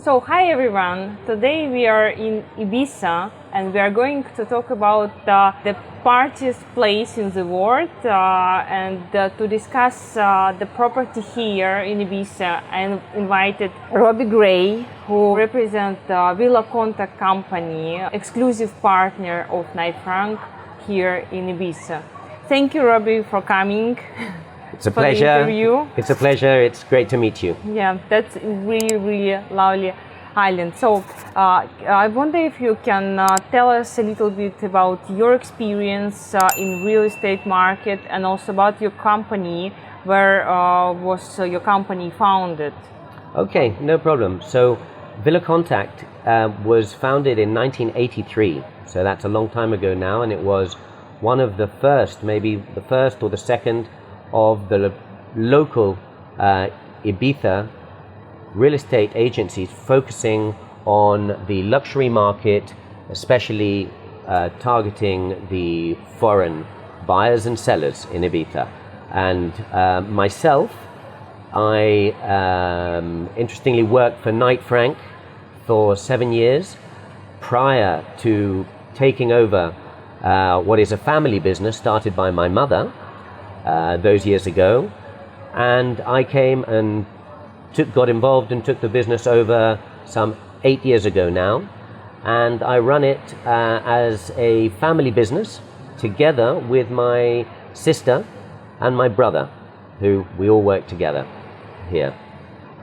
So, hi everyone. Today we are in Ibiza and we are going to talk about the partiest place in the world and to discuss the property here in Ibiza. I invited Robbie Gray, who represents Villa Contact Company, exclusive partner of Knight Frank here in Ibiza. Thank you, Robbie, for coming. It's a pleasure. It's a pleasure. It's great to meet you. Yeah, that's really lovely island. So I wonder if you can tell us a little bit about your experience in real estate market and also about your company. Where was your company founded? Okay, no problem. So Villa Contact was founded in 1983. So that's a long time ago now, and it was one of the first, maybe the first or the second, of the local Ibiza real estate agencies focusing on the luxury market, especially targeting the foreign buyers and sellers in Ibiza. And myself, I interestingly worked for Knight Frank for 7 years prior to taking over what is a family business started by my mother those years ago, and I came and got involved and took the business over some 8 years ago now, and I run it as a family business together with my sister and my brother, who we all work together here.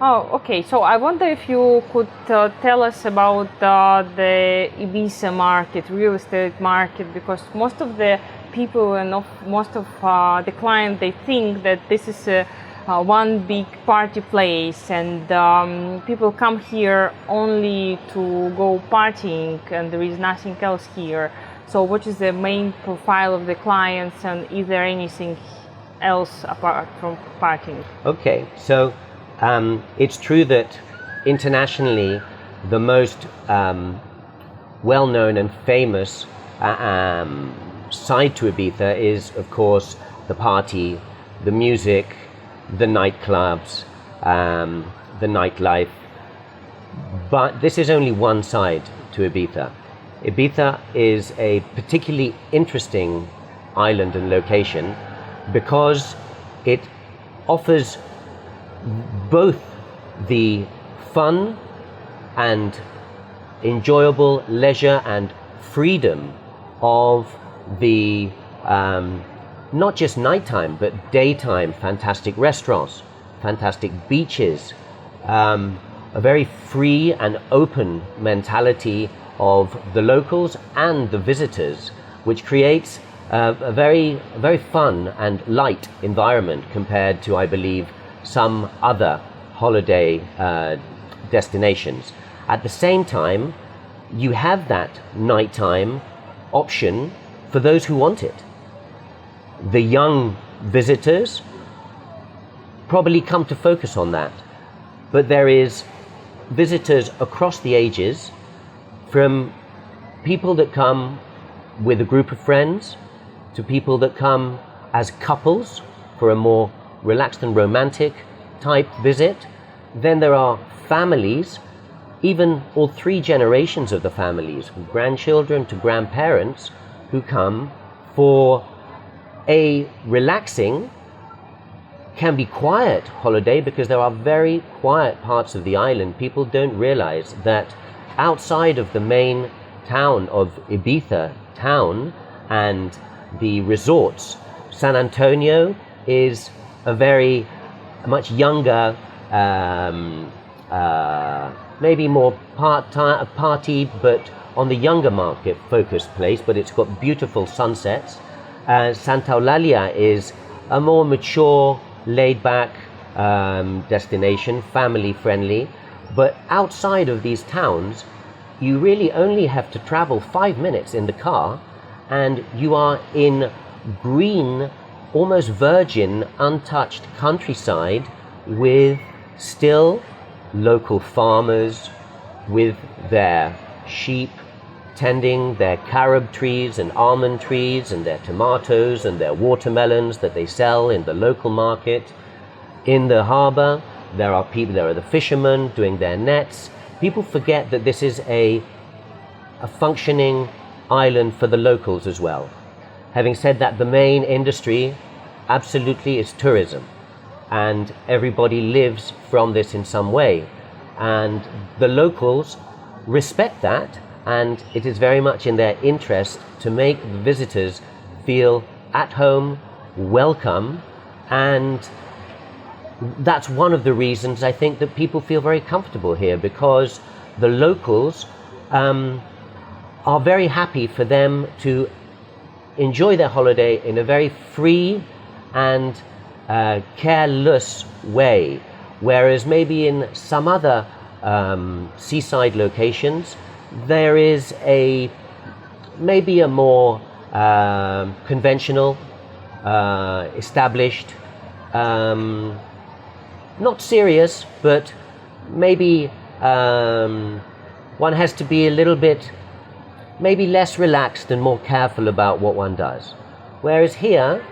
Oh, okay. So I wonder if you could tell us about the Ibiza market, real estate market, because most of the people and most of the clients, they think that this is one big party place and people come here only to go partying and there is nothing else here. So what is the main profile of the clients, and is there anything else apart from partying? Okay, so it's true that internationally the most well-known and famous side to Ibiza is, of course, the party, the music, the nightclubs, the nightlife. But this is only one side to Ibiza. Ibiza is a particularly interesting island and location because it offers both the fun and enjoyable leisure and freedom of the not just nighttime but daytime fantastic restaurants, fantastic beaches, a very free and open mentality of the locals and the visitors, which creates a very fun and light environment compared to, I believe, some other holiday destinations. At the same time, you have that nighttime option for those who want it. The young visitors probably come to focus on that, but there is visitors across the ages, from people that come with a group of friends to people that come as couples for a more relaxed and romantic type visit. Then there are families, even all three generations of the families, from grandchildren to grandparents, who come for a relaxing, can be quiet holiday, because there are very quiet parts of the island. People don't realize that outside of the main town of Ibiza town and the resorts, San Antonio is a much younger, maybe more party, but on the younger market focused place, but it's got beautiful sunsets. Santa Eulalia is a more mature, laid-back destination, family-friendly. But outside of these towns, you really only have to travel 5 minutes in the car, and you are in green, almost virgin, untouched countryside with still local farmers with their sheep tending their carob trees and almond trees and their tomatoes and their watermelons that they sell in the local market. In the harbor, there are the fishermen doing their nets, people forget that this is a functioning island for the locals as well. Having said that, the main industry absolutely is tourism, and everybody lives from this in some way, and the locals respect that, and it is very much in their interest to make visitors feel at home, welcome, and that's one of the reasons I think that people feel very comfortable here, because the locals are very happy for them to enjoy their holiday in a very free and careless way, whereas maybe in some other seaside locations there is maybe a more conventional, established, not serious, but maybe one has to be a little bit maybe less relaxed and more careful about what one does. Whereas here,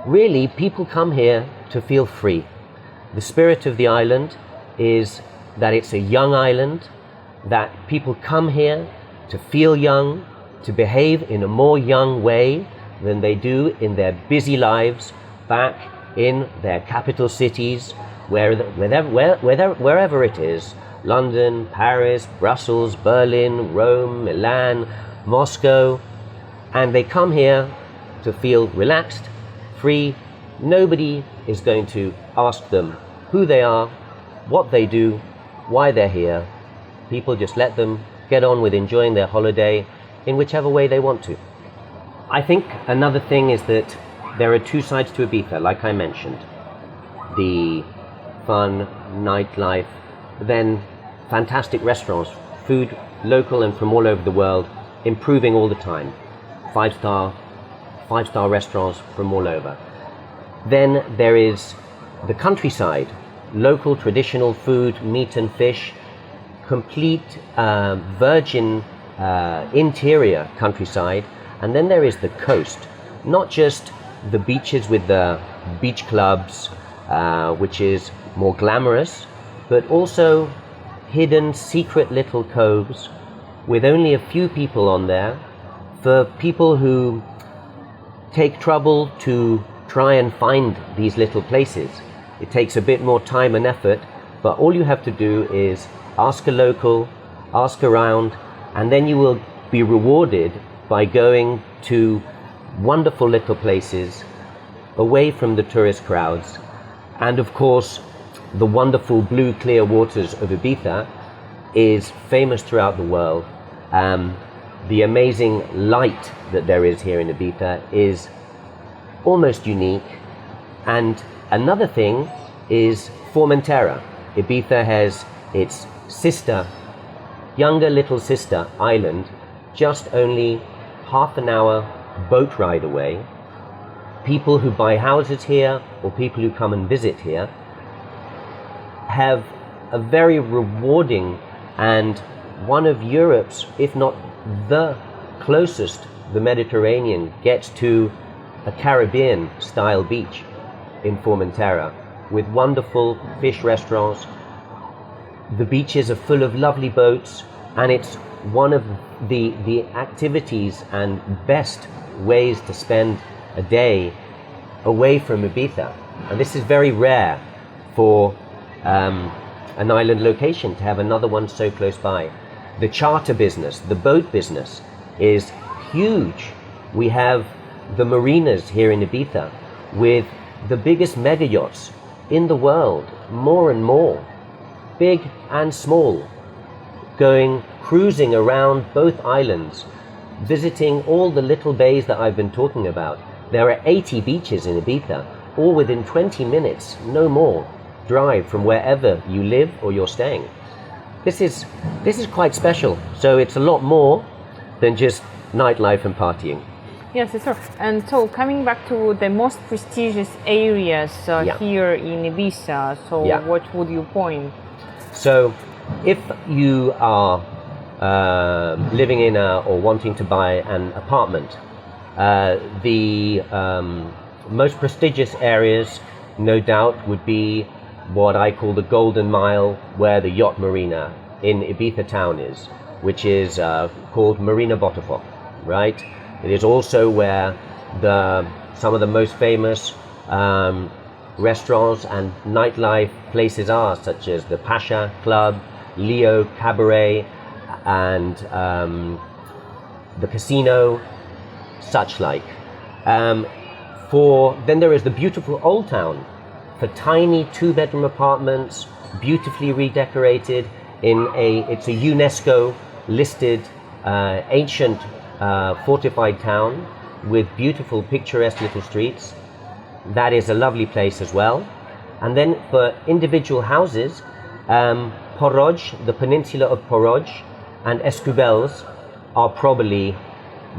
really, people come here to feel free. The spirit of the island is that it's a young island, that people come here to feel young, to behave in a more young way than they do in their busy lives back in their capital cities, wherever it is, London, Paris, Brussels, Berlin, Rome, Milan, Moscow, and they come here to feel relaxed, free. Nobody is going to ask them who they are, what they do, why they're here. People just let them get on with enjoying their holiday in whichever way they want to. I think another thing is that there are two sides to Ibiza, like I mentioned. The fun, nightlife, then fantastic restaurants, food local and from all over the world, improving all the time. Five-star restaurants from all over. Then there is the countryside, local traditional food, meat and fish, complete virgin interior countryside. And then there is the coast, not just the beaches with the beach clubs, which is more glamorous, but also hidden secret little coves with only a few people on there, for people who take trouble to try and find these little places. It takes a bit more time and effort, but all you have to do is ask a local, ask around, and then you will be rewarded by going to wonderful little places away from the tourist crowds. And of course, the wonderful blue clear waters of Ibiza is famous throughout the world. The amazing light that there is here in Ibiza is almost unique. And another thing is Formentera. Ibiza has its sister, younger little sister island, just only half an hour boat ride away. People who buy houses here or people who come and visit here have a very rewarding and one of Europe's, if not the closest the Mediterranean gets to a Caribbean style beach in Formentera, with wonderful fish restaurants. The beaches are full of lovely boats, and it's one of the activities and best ways to spend a day away from Ibiza. And this is very rare for an island location to have another one so close by. The charter business, the boat business is huge. We have the marinas here in Ibiza with the biggest mega yachts in the world, more and more, big and small, going cruising around both islands, visiting all the little bays that I've been talking about. There are 80 beaches in Ibiza, all within 20 minutes, no more, drive from wherever you live or you're staying. This is quite special. So it's a lot more than just nightlife and partying. Yes, it's true. And so coming back to the most prestigious areas here in Ibiza, so what would you point? So if you are living in or wanting to buy an apartment, the most prestigious areas, no doubt, would be what I call the Golden Mile, where the yacht marina in Ibiza town is, which is called Marina Botafoc, right? It is also where some of the most famous restaurants and nightlife places are, such as the Pasha Club, Leo Cabaret, and the casino, such like. Then there is the beautiful Old Town, for tiny 2-bedroom apartments, beautifully redecorated it's a UNESCO listed ancient fortified town with beautiful picturesque little streets. That is a lovely place as well. And then for individual houses, Poroj, the peninsula of Poroj, and Escubels are probably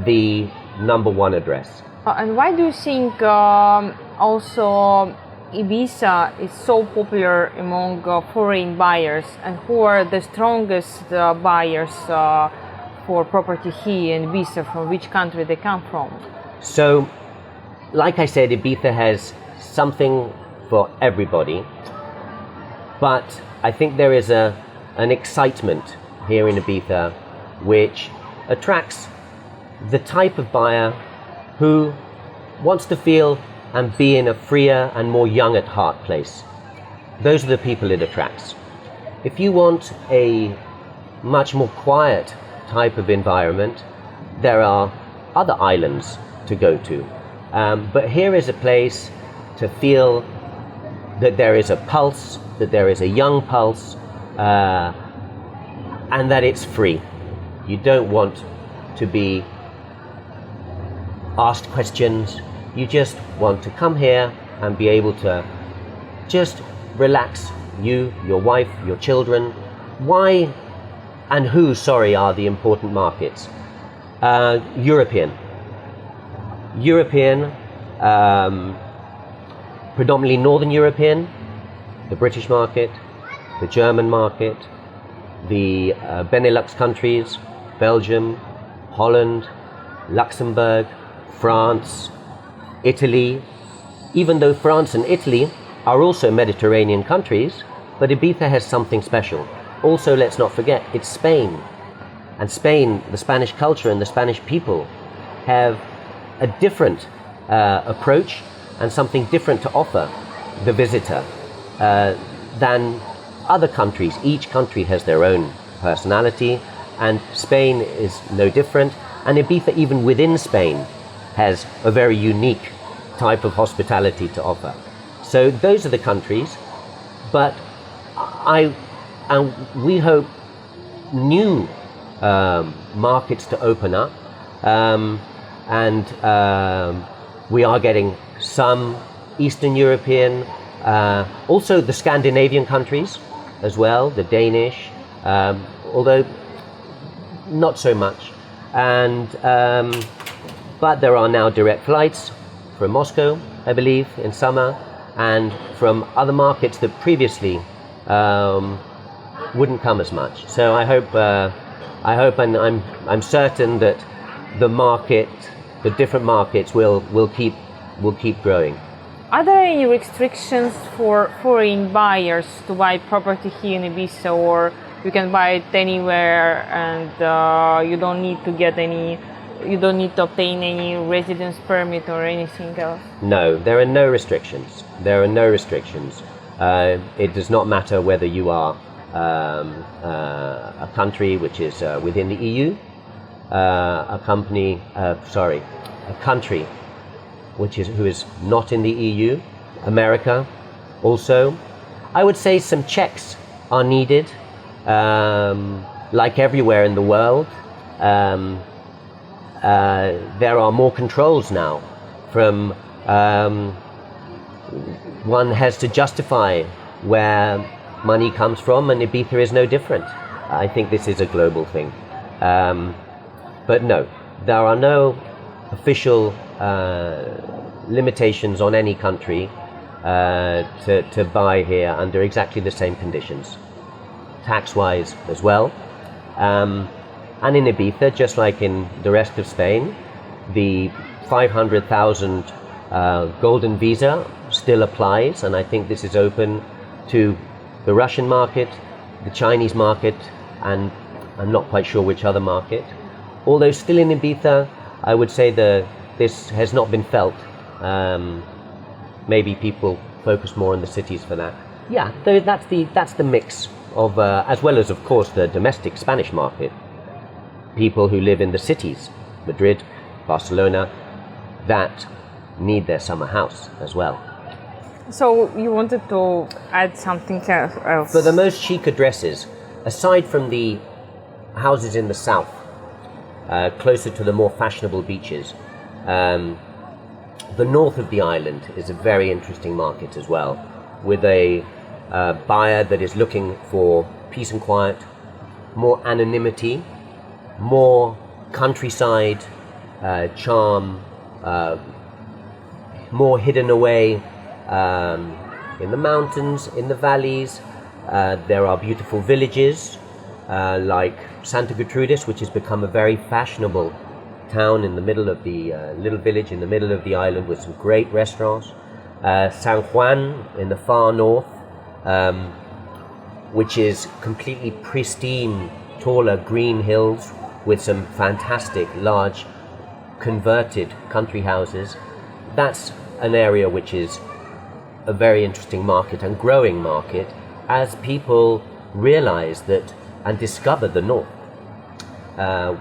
the number one address. And why do you think also Ibiza is so popular among foreign buyers, and who are the strongest buyers for property here in Ibiza, from which country they come from? So, like I said, Ibiza has something for everybody, but I think there is an excitement here in Ibiza which attracts the type of buyer who wants to feel and be in a freer and more young at heart place. Those are the people it attracts. If you want a much more quiet type of environment, there are other islands to go to. But here is a place to feel that there is a pulse, that there is a young pulse, and that it's free. You don't want to be asked questions. You just want to come here and be able to just relax, you, your wife, your children. Why and who, are the important markets? European, predominantly Northern European, the British market, the German market, the Benelux countries, Belgium, Holland, Luxembourg, France, Italy. Even though France and Italy are also Mediterranean countries, but Ibiza has something special. Also, let's not forget, it's Spain. And Spain, the Spanish culture and the Spanish people have a different approach and something different to offer the visitor than other countries. Each country has their own personality, and Spain is no different. And Ibiza, even within Spain, has a very unique type of hospitality to offer. So those are the countries, but we hope new markets to open up, and we are getting some Eastern European, also the Scandinavian countries as well, the Danish, although not so much. And but there are now direct flights from Moscow, I believe, in summer, and from other markets that previously wouldn't come as much. So I hope, and I'm certain that the different markets will keep growing. Are there any restrictions for foreign buyers to buy property here in Ibiza, or you can buy it anywhere and you don't need to obtain any residence permit or anything else? No, there are no restrictions. It does not matter whether you are a country which is within the EU, a country who is not in the EU, America also. I would say some checks are needed, like everywhere in the world. There are more controls now. One has to justify where money comes from, and Ibiza is no different. I think this is a global thing. But no, there are no official limitations on any country to buy here under exactly the same conditions, tax-wise as well. And in Ibiza, just like in the rest of Spain, the 500,000 golden visa still applies, and I think this is open to the Russian market, the Chinese market, and I'm not quite sure which other market. Although still in Ibiza, I would say this has not been felt. Maybe people focus more on the cities for that. Yeah, that's the mix of, as well as of course the domestic Spanish market. People who live in the cities, Madrid, Barcelona, that need their summer house as well. So you wanted to add something else? For the most chic addresses, aside from the houses in the south, closer to the more fashionable beaches, the north of the island is a very interesting market as well, with a buyer that is looking for peace and quiet, more anonymity, more countryside charm, more hidden away in the mountains, in the valleys. There are beautiful villages like Santa Gertrudis, which has become a very fashionable town in the middle of the little village in the middle of the island with some great restaurants. San Juan in the far north, which is completely pristine, taller green hills with some fantastic large converted country houses. That's an area which is a very interesting market and growing market as people realize that and discover the north,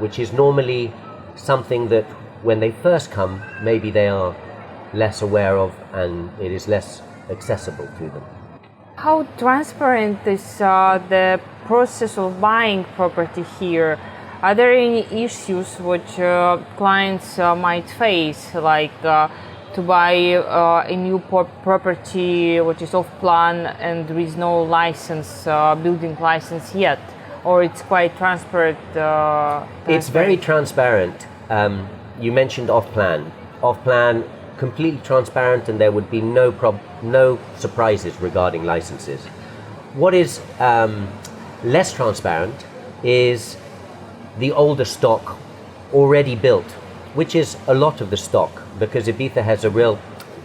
which is normally something that when they first come maybe they are less aware of and it is less accessible to them. How transparent is the process of buying property here? Are there any issues which clients might face, like to buy a new property which is off plan and there is no license, building license yet? Or it's quite transparent? It's very transparent. You mentioned off plan. Off plan, completely transparent, and there would be no surprises regarding licenses. What is less transparent is the older stock already built, which is a lot of the stock, because Ibiza has a real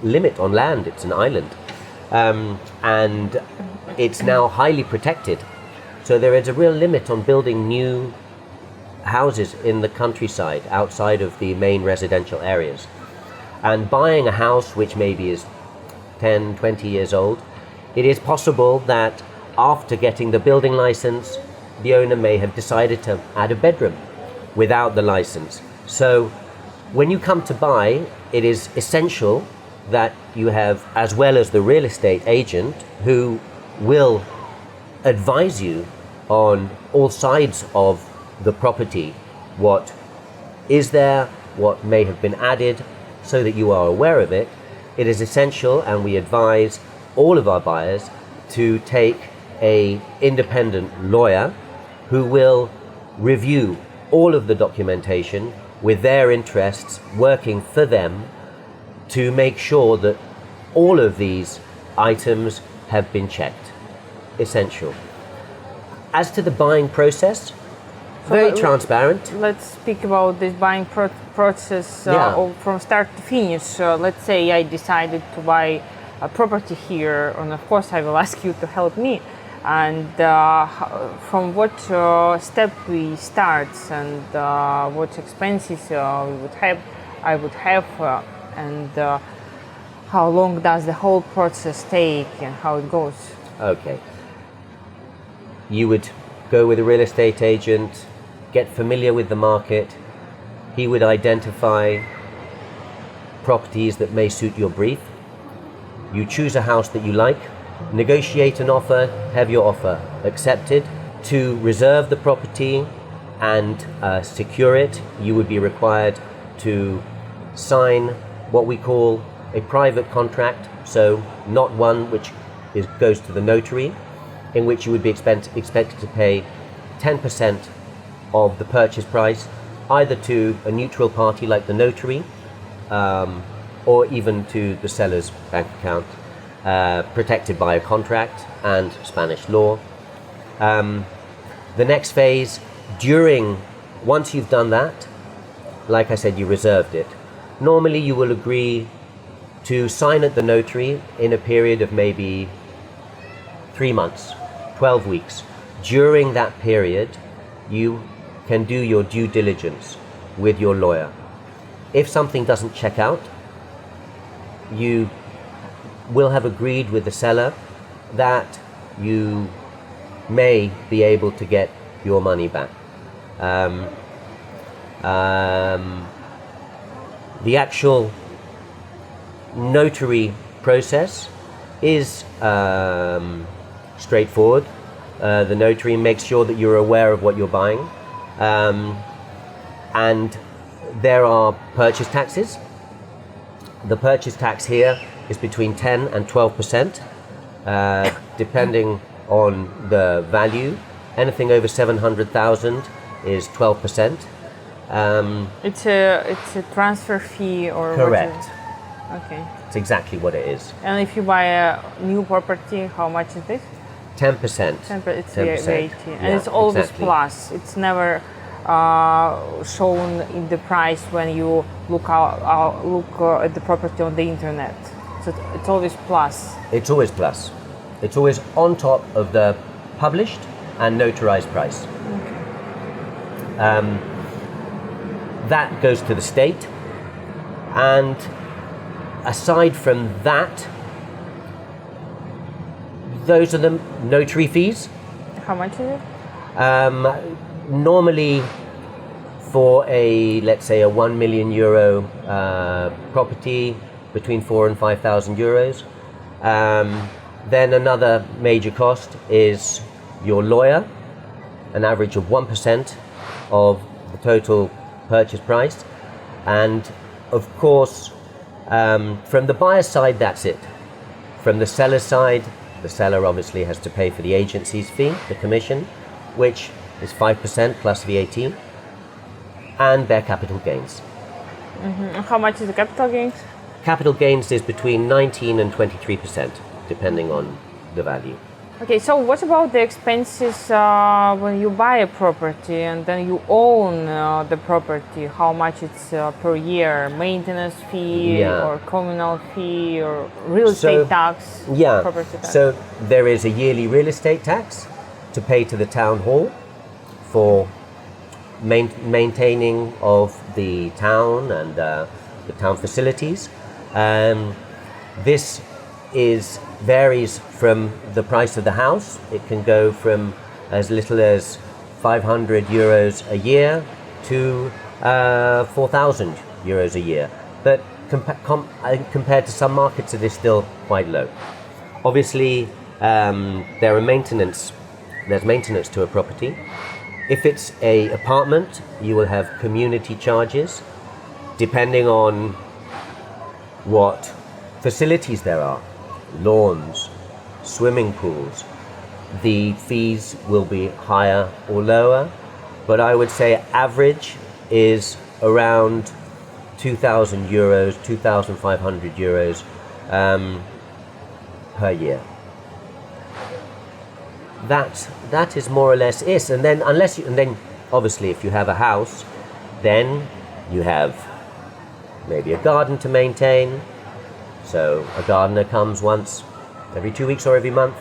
limit on land. It's an island, and it's now highly protected. So there is a real limit on building new houses in the countryside outside of the main residential areas. And buying a house which maybe is 10, 20 years old, it is possible that after getting the building license, the owner may have decided to add a bedroom without the license. So when you come to buy, it is essential that you have, as well as the real estate agent, who will advise you on all sides of the property, what is there, what may have been added, so that you are aware of it. It is essential, and we advise all of our buyers to take an independent lawyer who will review all of the documentation with their interests working for them to make sure that all of these items have been checked. Essential. As to the buying process, very transparent. Let's speak about this buying process from start to finish. Let's say I decided to buy a property here, and of course I will ask you to help me. And from what step we start, and what expenses I would have, and how long does the whole process take, and how it goes? Okay. You would go with a real estate agent, get familiar with the market. He would identify properties that may suit your brief. You choose a house that you like, negotiate an offer, have your offer accepted. To reserve the property and secure it, you would be required to sign what we call a private contract, so not one which goes to the notary, in which you would be expected to pay 10% of the purchase price, either to a neutral party like the notary, or even to the seller's bank account, protected by a contract and Spanish law. The next phase, once you've done that, like I said, you reserved it. Normally you will agree to sign at the notary in a period of maybe 3 months, 12 weeks. During that period, you can do your due diligence with your lawyer. If something doesn't check out, you will have agreed with the seller that you may be able to get your money back. The actual notary process is straightforward. The notary makes sure that you're aware of what you're buying, and there are purchase taxes. The purchase tax here is between 10 and 12%, depending on the value. Anything over 700,000 is 12%. It's a transfer fee or Correct. What is it? Okay. It's exactly what it is. And if you buy a new property, how much is this? 10%. It's 10%. VAT, and Yeah, it's always exactly. plus. It's never shown in the price when you look at the property on the internet. So it's always plus. It's always plus. It's always on top of the published and notarized price. That goes to the state, and aside from that, those are the notary fees. How much is it? Normally, for let's say a 1 million euro property, between 4,000 and 5,000 euros. Then another major cost is your lawyer, an average of 1% of the total purchase price. And of course, from the buyer's side, that's it. From the seller's side, the seller obviously has to pay for the agency's fee, the commission, which is 5% plus VAT, and their capital gains. Mm-hmm. How much is the capital gains? Capital gains is between 19 and 23%, depending on the value. Okay, so what about the expenses when you buy a property and then you own the property? How much it's per year? Maintenance fee or communal fee or real estate tax? Yeah, property tax? so there is a yearly real estate tax to pay to the town hall for maintaining of the town and the town facilities. This varies from the price of the house. It can go from as little as 500 euros a year to 4,000 euros a year. But compared to some markets, it is still quite low. Obviously, there's maintenance to a property. If it's an apartment, you will have community charges, depending on what facilities there are. Lawns, swimming pools, the fees will be higher or lower, but I would say average is around 2,000 euros, 2,500 euros per year. That is more or less it. And then obviously if you have a house, then you have maybe a garden to maintain. So a gardener comes once every 2 weeks or every month.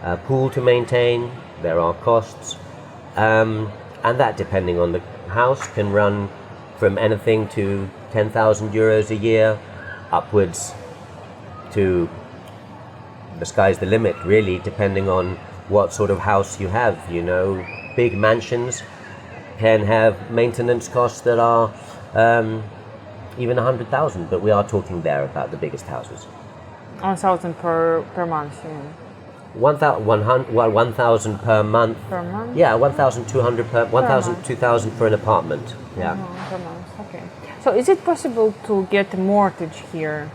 A pool to maintain, there are costs. And that, depending on the house, can run from anything to 10,000 euros a year upwards to the sky's the limit, really, depending on what sort of house you have. You know, big mansions can have maintenance costs that are even 100,000, but we are talking there about the biggest houses. 1,000 per month, you mean? 1,000 per month. Per month? Yeah, 1,200 per 1,000, 2,000 for an apartment. Yeah. Per month, okay. So is it possible to get a mortgage here?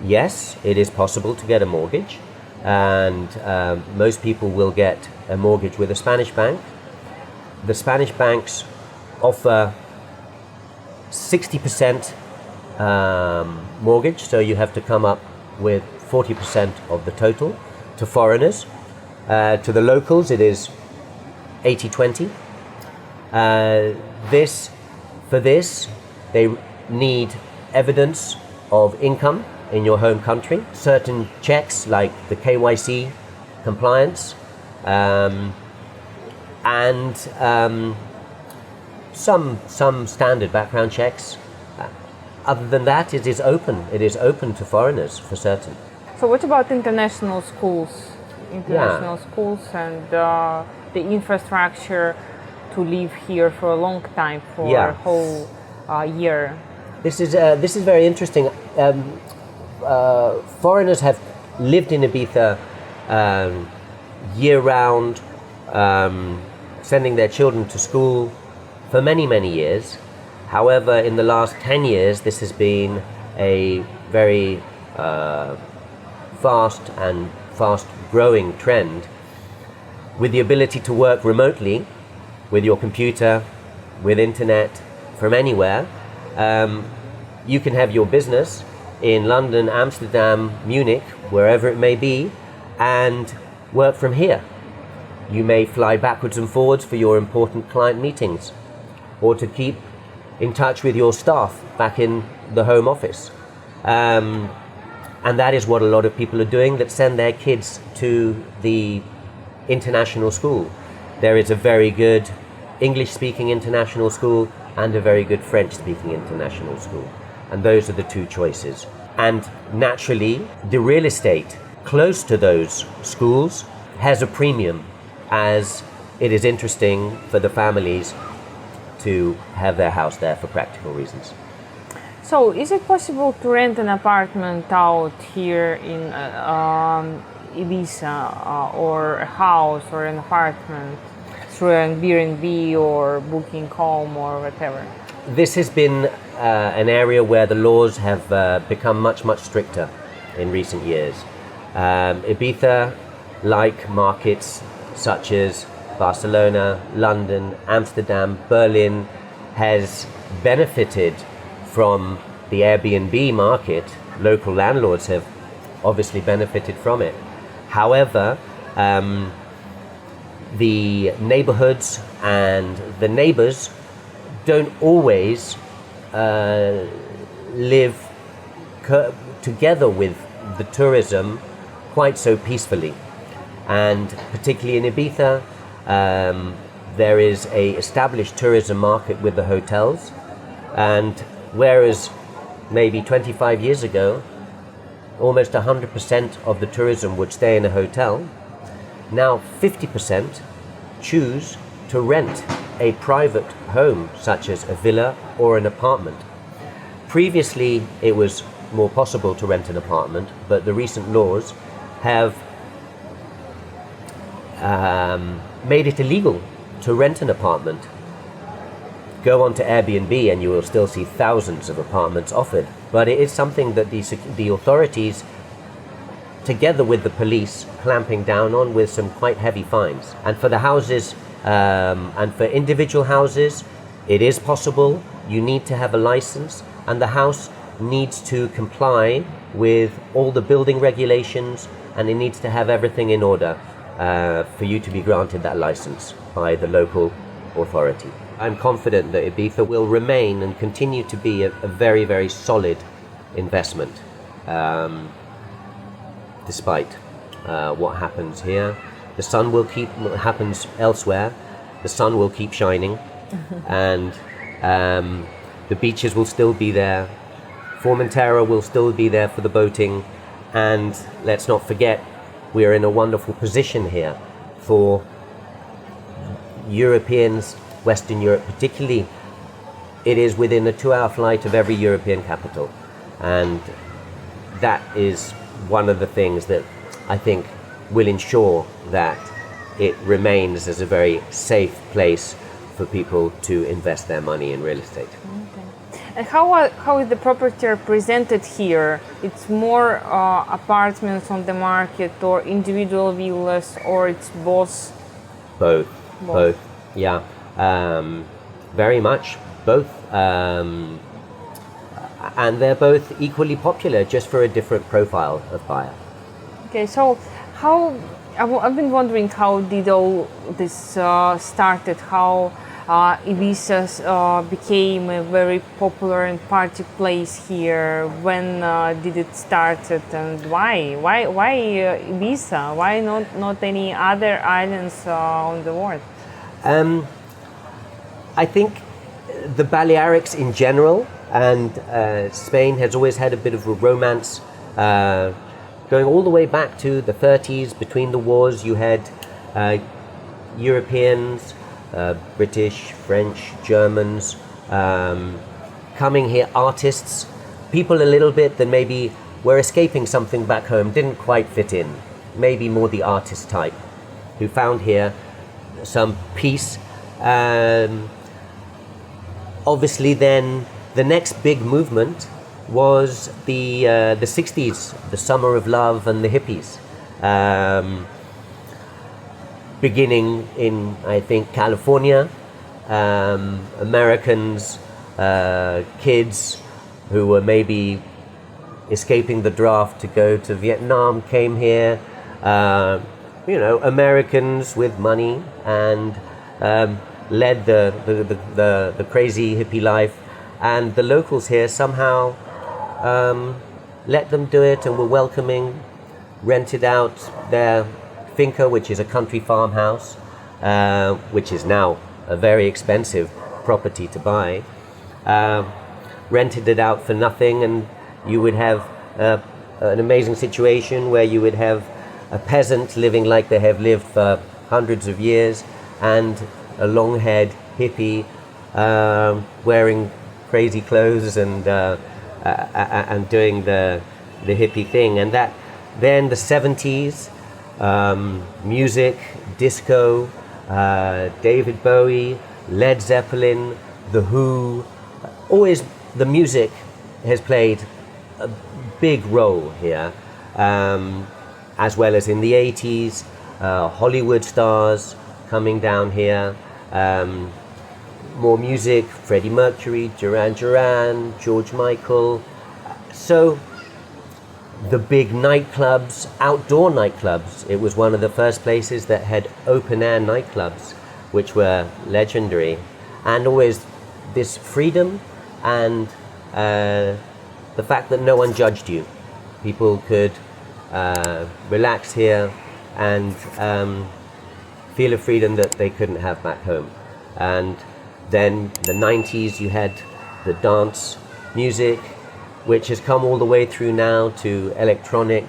Yes, it is possible to get a mortgage, and most people will get a mortgage with a Spanish bank. The Spanish banks offer 60% mortgage, so you have to come up with 40% of the total. To foreigners, to the locals, it is 80-20. For this, they need evidence of income in your home country, certain checks like the KYC compliance, and some standard background checks. Other than that, it is open. It is open to foreigners for certain. So what about international schools? International schools and the infrastructure to live here for a long time, for a whole year. This is very interesting. Foreigners have lived in Ibiza year round, sending their children to school for many years. However, in the last 10 years, this has been a very fast growing trend, with the ability to work remotely with your computer, with internet, from anywhere. You can have your business in London, Amsterdam, Munich, wherever it may be, and work from here. You may fly backwards and forwards for your important client meetings, or to keep in touch with your staff back in the home office. And that is what a lot of people are doing that send their kids to the international school. There is a very good English-speaking international school and a very good French-speaking international school. And those are the two choices. And naturally, the real estate close to those schools has a premium, as it is interesting for the families to have their house there for practical reasons. So, is it possible to rent an apartment out here in Ibiza, or a house or an apartment through an Airbnb or Booking.com or whatever? This has been an area where the laws have become much stricter in recent years. Ibiza, like markets such as Barcelona, London, Amsterdam, Berlin, has benefited from the Airbnb market. Local landlords have obviously benefited from it. However, the neighborhoods and the neighbors don't always live together with the tourism quite so peacefully. And particularly in Ibiza, there is a established tourism market with the hotels, and whereas maybe 25 years ago almost 100% of the tourism would stay in a hotel, now 50% choose to rent a private home, such as a villa or an apartment. Previously it was more possible to rent an apartment, but the recent laws have made it illegal to rent an apartment. Go on to Airbnb and you will still see thousands of apartments offered, but it is something that the authorities, together with the police, clamping down on with some quite heavy fines. And for the houses, and for individual houses, it is possible. You need to have a license, and the house needs to comply with all the building regulations, and it needs to have everything in order for you to be granted that license by the local authority. I'm confident that Ibiza will remain and continue to be a very, very solid investment, despite what happens here. The sun will keep, what happens elsewhere, the sun will keep shining, and the beaches will still be there. Formentera will still be there for the boating, and let's not forget, we are in a wonderful position here for Europeans, Western Europe particularly. It is within a 2-hour flight of every European capital, and that is one of the things that I think will ensure that it remains as a very safe place for people to invest their money in real estate. Okay. And how is the property represented here? It's more apartments on the market, or individual villas, or it's both? Both. Yeah. Very much both. And they're both equally popular, just for a different profile of buyer. Okay, so I've been wondering how did all this started, how Ibiza became a very popular and party place here. When did it started, and why Ibiza? Why not any other islands on the world? I think the Balearics in general and Spain has always had a bit of a romance going all the way back to the 30s. Between the wars, you had Europeans, British, French, Germans coming here, artists, people a little bit that maybe were escaping something back home, didn't quite fit in, maybe more the artist type, who found here some peace. Obviously then the next big movement was the 60s, the summer of love and the hippies. Beginning in, I think, California, Americans, kids who were maybe escaping the draft to go to Vietnam came here. Americans with money and led the crazy hippie life, and the locals here somehow let them do it and were welcoming, rented out their finca, which is a country farmhouse, which is now a very expensive property to buy, rented it out for nothing, and you would have an amazing situation where you would have a peasant living like they have lived for hundreds of years, and a long-haired hippie wearing crazy clothes and doing the hippie thing. And that then the 70s, music, disco, David Bowie, Led Zeppelin, The Who, always the music has played a big role here, as well as in the 80s, Hollywood stars coming down here, more music, Freddie Mercury, Duran Duran, George Michael. So the big nightclubs, outdoor nightclubs, it was one of the first places that had open air nightclubs, which were legendary, and always this freedom and the fact that no one judged you. People could relax here and feel a freedom that they couldn't have back home. And then the 90s, you had the dance music, which has come all the way through now to electronic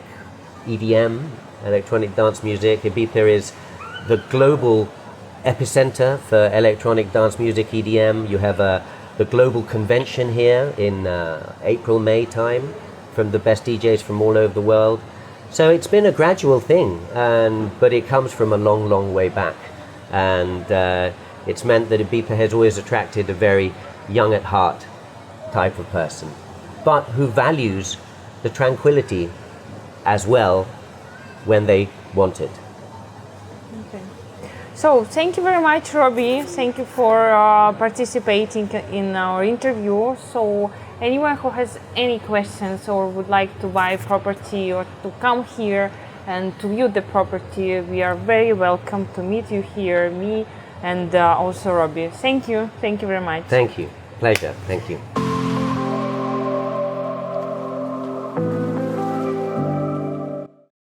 EDM, electronic dance music. Ibiza is the global epicenter for electronic dance music, EDM. You have the global convention here in April, May time, from the best DJs from all over the world. So it's been a gradual thing, but it comes from a long, long way back. And it's meant that Ibiza has always attracted a very young at heart type of person, but who values the tranquility as well when they want it. Okay. So thank you very much, Robbie. Thank you for participating in our interview. So anyone who has any questions or would like to buy property or to come here and to view the property, we are very welcome to meet you here, me and also Robbie. Thank you very much. Thank you. Pleasure. Thank you.